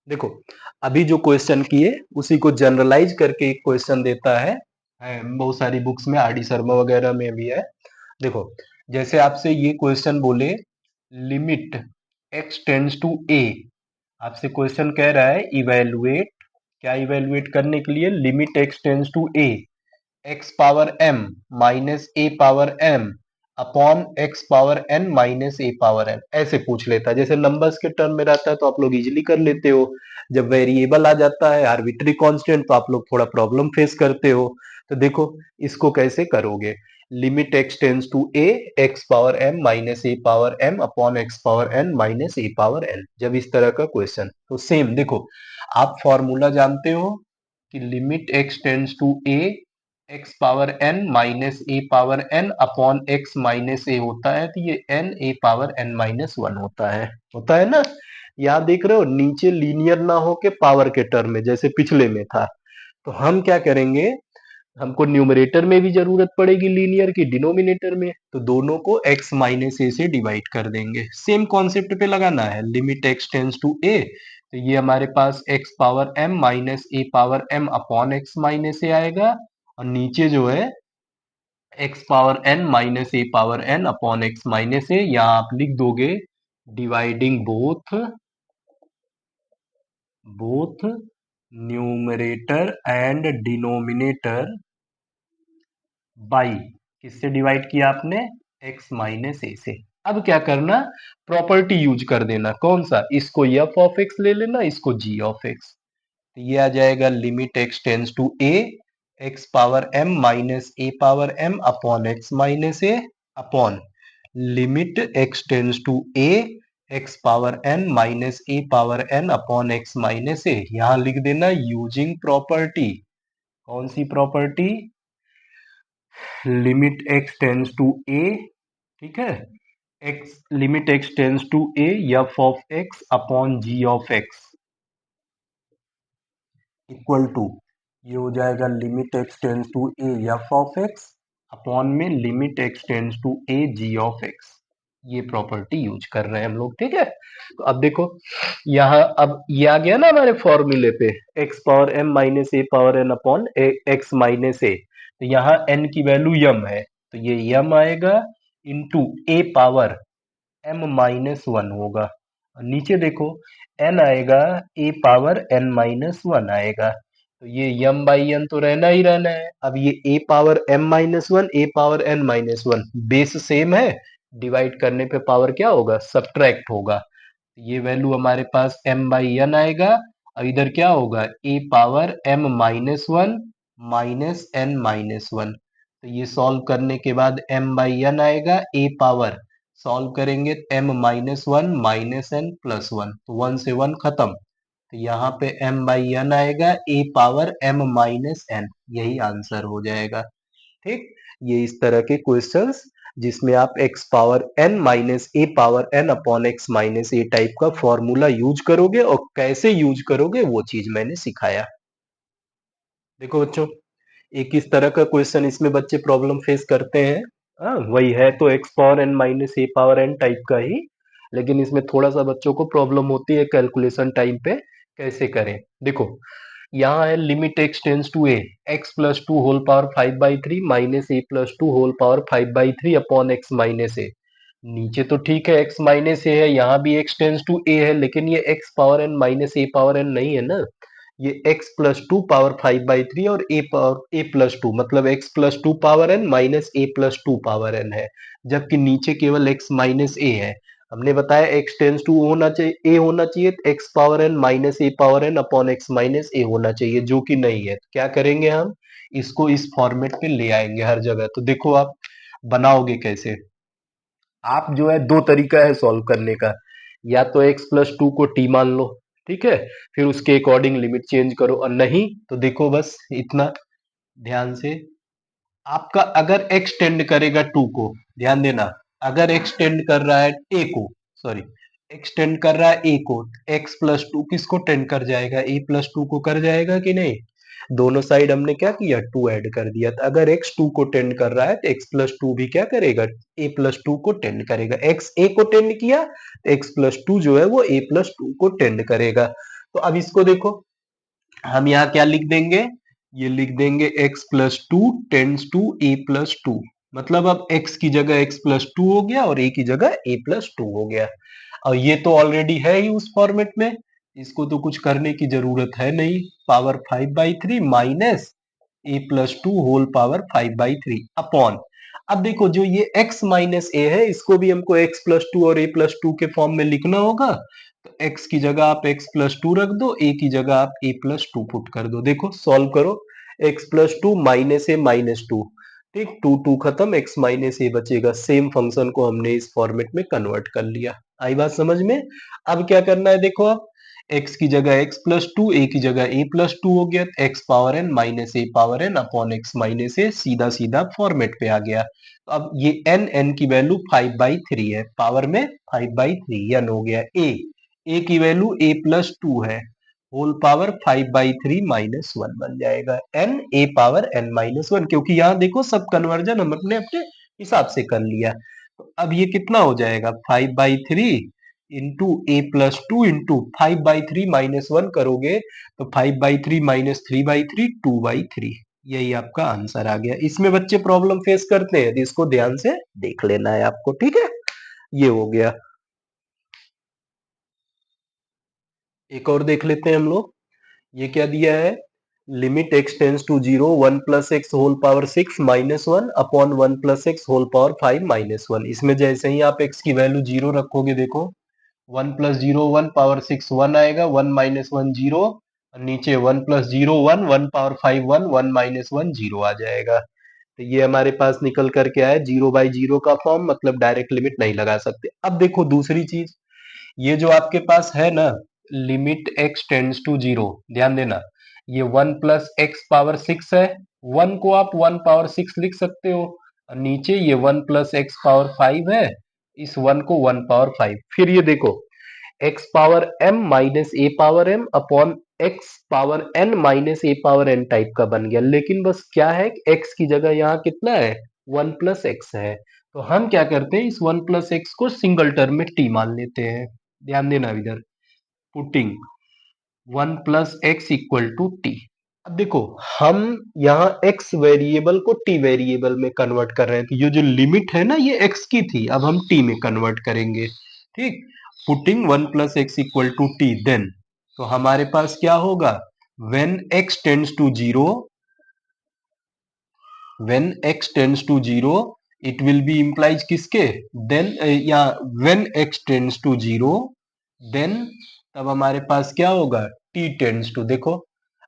देखो अभी जो क्वेश्चन किए उसी को जनरलाइज करके एक क्वेश्चन देता है बहुत सारी बुक्स में आर डी शर्मा वगैरह में भी है। देखो जैसे आपसे ये क्वेश्चन बोले limit x tends to a, आपसे क्वेश्चन कह रहा है इवेलुएट, क्या इवेलुएट करने के लिए limit x tends to a x power m minus a power m upon x power n minus a power n ऐसे पूछ लेता है। जैसे नंबर्स के टर्म में रहता है तो आप लोग इजीली कर लेते हो, जब वेरिएबल आ जाता है आर्बिट्री कांस्टेंट तो आप लोग थोड़ा प्रॉब्लम फेस करते हो। तो देखो इसको कैसे करोगे, limit x tends to a x power m minus a power m upon x power n minus a power n, जब इस तरह का क्वेश्चन तो सेम देखो आप फॉर्मूला जानते हो कि limit x tends to a x power n minus a power n upon x minus a होता है तो ये n a power n minus 1 होता है ना। यहाँ देख रहे हो नीचे लीनियर ना हो के पावर के टर्म में जैसे पिछले में था, तो हम क्या करेंगे, हमको न्यूमरेटर में भी जरूरत पड़ेगी लीनियर की डिनोमिनेटर में, तो दोनों को x माइनस ए से डिवाइड कर देंगे। सेम कॉन्सेप्ट पे लगाना है, limit x tends to a तो ये हमारे पास x power m minus a power m upon x minus a आएगा और नीचे जो है x power n minus a power n upon x minus a, यहाँ आप लिख दोगे dividing both numerator and denominator by, किससे डिवाइड किया आपने, x माइनस ए से। अब क्या करना, प्रॉपर्टी यूज कर देना, कौन सा, इसको f ऑफ x ले लेना, इसको g ऑफ x, तो ये आ जाएगा limit x tends to a x power m minus a power m upon x minus a upon limit x tends to a x power n minus a power n upon x minus a, यहां लिख देना using property, कौन सी property, limit x tends to a, ठीक है, x limit x tends to a f of x upon g of x equal to, ये हो जाएगा limit x tends to a f of x upon में limit x tends to a g of x, ये property use कर रहे हैं हम लोग। ठीक है, तो अब देखो यहाँ अब ये आ गया ना हमारे फॉर्मूले पे x power m minus a power n upon x minus a, तो यहाँ n की वैल्यू m है तो ये m आएगा into a power m minus 1 होगा, और नीचे देखो n आएगा a पावर n माइनस 1 आएगा, तो ये m बाई n तो रहना ही रहना है। अब ये a power m minus 1 a power n minus 1 base same है, डिवाइड करने पे पावर क्या होगा, सब्ट्रैक्ट होगा, ये वैल्यू हमारे पास m बाई n आएगा और इधर क्या होगा a power m minus 1 minus n minus 1, तो ये सॉल्व करने के बाद m बाई n आएगा, a पावर सॉल्व करेंगे m minus 1 minus n plus 1 तो 1 से 1 खत्म, तो यहाँ पे m बाई n आएगा a power m minus n, यही आंसर हो जाएगा। ठीक, ये इस तरह के क्वेश्चंस जिसमें आप x power n minus a power n upon x minus a type का फॉर्मूला यूज करोगे और कैसे यूज करोगे वो चीज मैंने सिखाया। देखो बच्चों एक इस तरह का क्वेश्चन इसमें बच्चे प्रॉब्लम फेस करते हैं। हाँ, वही है तो x power n minus a power n type का ही, लेकिन इसमें थोड़ा सा बच्चों को प्रॉब्लम होती है कैलकुलेशन टाइम पे कैसे करें। देखो यहाँ है limit x tends to a, x plus two whole power 5/3 minus a plus two whole power 5/3 upon x minus a. नीचे तो ठीक है एक्स माइनस ए है, यहाँ भी एक्स टेंस टू ए है, लेकिन ये x power n minus a power N नहीं है ना, ये एक्स प्लस टू पावर 5/3 और a power a plus two, मतलब x plus two power n minus a plus two power n है, जबकि नीचे केवल एक्स माइनस ए है। हमने बताया एक्स टेंस टू होना चाहिए, ए होना चाहिए, तो x power n minus a power n upon x minus a होना चाहिए, जो कि नहीं है। तो क्या करेंगे हम, इसको इस फॉर्मेट पे ले आएंगे हर जगह। तो देखो आप बनाओगे कैसे, आप जो है दो तरीका है सॉल्व करने का, या तो एक्स प्लस टू को टी मान लो, ठीक है, फिर उसके अकॉर्डिंग लिमिट चेंज करो, और नहीं तो देखो बस इतना ध्यान से, आपका अगर एक्स टेंड करेगा टू को, ध्यान देना, अगर एक्स टेंड कर रहा है ए को, सॉरी, एक्स टेंड कर रहा है ए को, एक्स प्लस टू किसको टेंड कर जाएगा, ए प्लस टू को कर जाएगा कि नहीं। दोनों साइड हमने क्या किया, टू ऐड कर दिया, तो अगर एक्स टू को टेंड कर रहा है तो एक्स प्लस टू भी क्या करेगा, ए प्लस टू को टेंड करेगा। एक्स ए को टेंड किया तो एक्स प्लस टू जो है वो ए प्लस टू को टेंड करेगा। तो अब इसको देखो, हम यहाँ क्या लिख देंगे, ये लिख देंगे x plus two tends to a plus two, मतलब अब एक्स की जगह एक्स प्लस टू हो गया और ए की जगह ए प्लस टू हो गया। और ये तो ऑलरेडी है ही उस फॉर्मेट में, इसको तो कुछ करने की जरूरत है नहीं। Power 5/3 minus a plus two whole power 5/3 upon, अब देखो जो ये x माइनस ए है, इसको भी हमको x प्लस टू और a प्लस टू के फॉर्म में लिखना होगा। तो x की जगह आप x प्लस टू रख दो, a की जगह आप a प्लस टू पुट कर दो। देखो सॉल्व करो, x प्लस टू माइनस ए माइनस टू, ठीक, टू टू खत्म, x माइनस ए बचेगा। सेम फंक्शन को हमने इस फॉर्मेट में कन्वर्ट कर लिया। आई बात समझ में। अब क्या करना है, देखो आप x की जगह x प्लस टू, ए की जगह a प्लस टू हो गया, x power n minus a power n upon x minus a, सीधा सीधा फॉर्मेट पे आ गया। तो अब ये n की वैल्यू 5/3 है, पावर में 5/3 n हो गया। a की वैल्यू a प्लस टू है, होल पावर 5/3 माइनस वन बन जाएगा, n a power n minus one, क्योंकि यहाँ देखो सब कन्वर्जन हम अपने अपने हिसाब से कर लिया। तो अब ये कितना हो जाएगा, 5/3 into a plus two into 5/3 minus one करोगे तो 5/3 माइनस 3/3 2/3, यही आपका आंसर आ गया। इसमें बच्चे प्रॉब्लम फेस करते हैं तो इसको ध्यान से देख लेना है आपको, ठीक है, ये हो गया। एक और देख लेते हैं हम लोग, ये क्या दिया है, limit x tends to zero, one plus x whole power six minus one upon one plus x whole power five minus one. इसमें जैसे ही आप एक्स की वैल्यू जीरो रखोगे, देखो one plus zero one power six one आएगा, one minus one zero, नीचे one plus zero one, one power five one, one minus one zero आ जाएगा। तो ये हमारे पास निकल करके आया जीरो बाई जीरो का फॉर्म, मतलब डायरेक्ट लिमिट नहीं लगा सकते। अब देखो दूसरी चीज, ये जो आपके पास है ना, limit x tends to zero, ध्यान देना, ये one plus x power six है, वन को आप वन पावर सिक्स लिख सकते हो, और नीचे ये one plus x power five है, इस वन को वन पावर फाइव, फिर ये देखो x power m minus a power m upon x power n minus a power n type का बन गया। लेकिन बस क्या है, एक्स की जगह यहाँ कितना है, वन प्लस एक्स है, तो हम क्या करते हैं, इस वन प्लस एक्स को सिंगल टर्म में टी मान लेते हैं। ध्यान देना इधर, putting one plus x equal to t. अब देखो हम यहाँ x वेरिएबल को t वेरिएबल में कन्वर्ट कर रहे हैं, तो ये जो लिमिट है ना ये x की थी, अब हम t में कन्वर्ट करेंगे, ठीक, putting one plus x equal to t, then तो हमारे पास क्या होगा, when x tends to zero, when x tends to zero it will be implies किसके, then या when x tends to zero then, तब हमारे पास क्या होगा, t tends to, देखो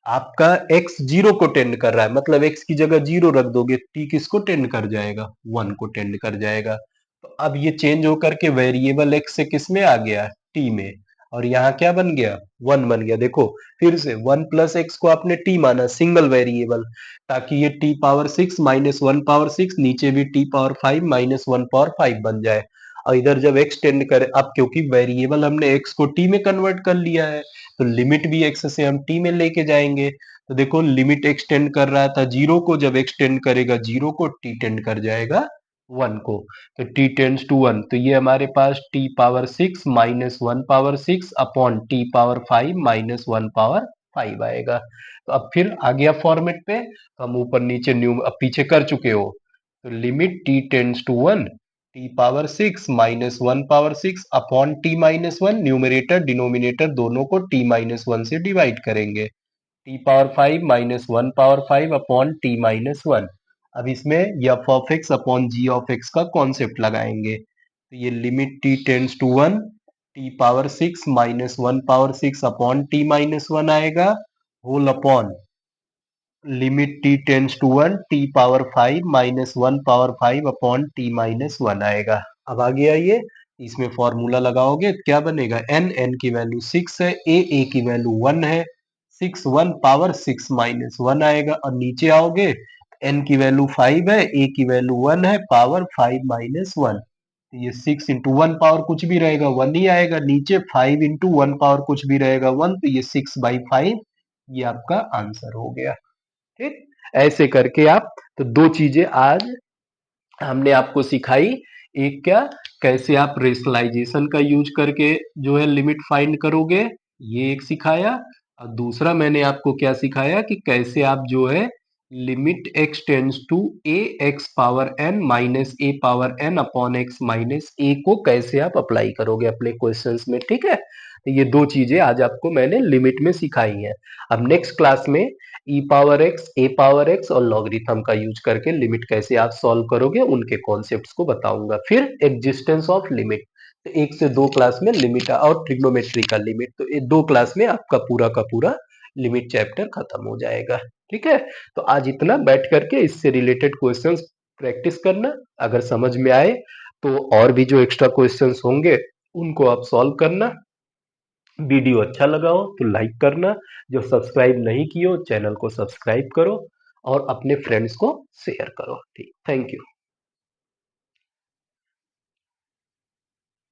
आपका x जीरो को टेंड कर रहा है, मतलब x की जगह जीरो रख दोगे, t किसको टेंड कर जाएगा, वन को टेंड कर जाएगा। तो अब ये चेंज होकर के वेरिएबल x से किस में आ गया, t में, और यहाँ क्या बन गया, वन बन गया। देखो फिर से वन प्लस एक्स को आपने t माना, सिंगल वेरिएबल, ताकि ये T power six minus one power six, नीचे भी T power five minus one power five बन जाए। और इधर जब एक्स टेंड करे, अब क्योंकि वेरिएबल हमने एक्स को टी में कन्वर्ट कर लिया है, तो लिमिट भी एक्स से हम टी में लेके जाएंगे, तो देखो लिमिट एक्सटेंड कर रहा था जीरो को, जब एक्सटेंड करेगा जीरो को टी टेंड कर जाएगा वन को, तो टी टेंड्स टू वन, तो ये हमारे पास t power six minus one power six upon t power five minus one power five आएगा। तो अब फिर आ गया फॉर्मेट पे, तो हम ऊपर नीचे न्यू अब पीछे कर चुके हो, तो limit t tends to one, t power six minus one power six upon t minus one, numerator denominator दोनों को टी माइनस वन से डिवाइड करेंगे, t power five minus one power five upon t minus one. अब इसमें f of x upon g of x का concept लगाएंगे, तो ये limit t tends to one, t power six minus one power six upon t minus one आएगा, whole upon limit t tends to one, t power five minus one power five upon t minus one आएगा। अब आ गया ये, इसमें formula लगाओगे तो क्या बनेगा, एन, एन की वैल्यू सिक्स है, ए की वैल्यू वन है, six one power six minus one आएगा, और नीचे आओगे एन की वैल्यू फाइव है, ए की वैल्यू वन है, पावर फाइव माइनस वन, ये सिक्स इंटू वन पावर कुछ भी रहेगा वन ही आएगा, नीचे फाइव इंटू वन पावर कुछ भी रहेगा वन, तो ये सिक्स बाई फाइव, ये आपका आंसर हो गया। ठीक, ऐसे करके आप, तो दो चीजें आज हमने आपको सिखाई, एक क्या, कैसे आप रेशनलाइजेशन का यूज करके जो है लिमिट फाइंड करोगे, ये एक सिखाया, और दूसरा मैंने आपको क्या सिखाया कि कैसे आप जो है limit x tends to a x power n minus a power n upon x minus a को कैसे आप अप्लाई करोगे अपने क्वेश्चंस में। ठीक है, तो ये दो चीजें आज आपको मैंने लिमिट में सिखाई हैं। अब नेक्स्ट क्लास में ई पावर एक्स, ए पावर एक्स और लॉगरिथम का यूज करके लिमिट कैसे आप सॉल्व करोगे उनके कॉन्सेप्ट्स को बताऊंगा। फिर एग्जिस्टेंस ऑफ लिमिट, तो एक से दो क्लास में लिमिट और ट्रिग्नोमेट्री का लिमिट, तो ये दो क्लास में आपका पूरा का पूरा लिमिट चैप्टर खत्म हो जाएगा। ठीक है, तो आज इतना, बैठ करके इससे रिलेटेड क्वेश्चंस प्रैक्टिस करना, अगर समझ में आए तो और भी जो एक्स्ट्रा क्वेश्चंस होंगे उनको आप सॉल्व करना। वीडियो अच्छा लगा हो तो लाइक करना, जो सब्सक्राइब नहीं किए हो चैनल को सब्सक्राइब करो और अपने फ्रेंड्स को शेयर करो। ठीक, थैंक यू।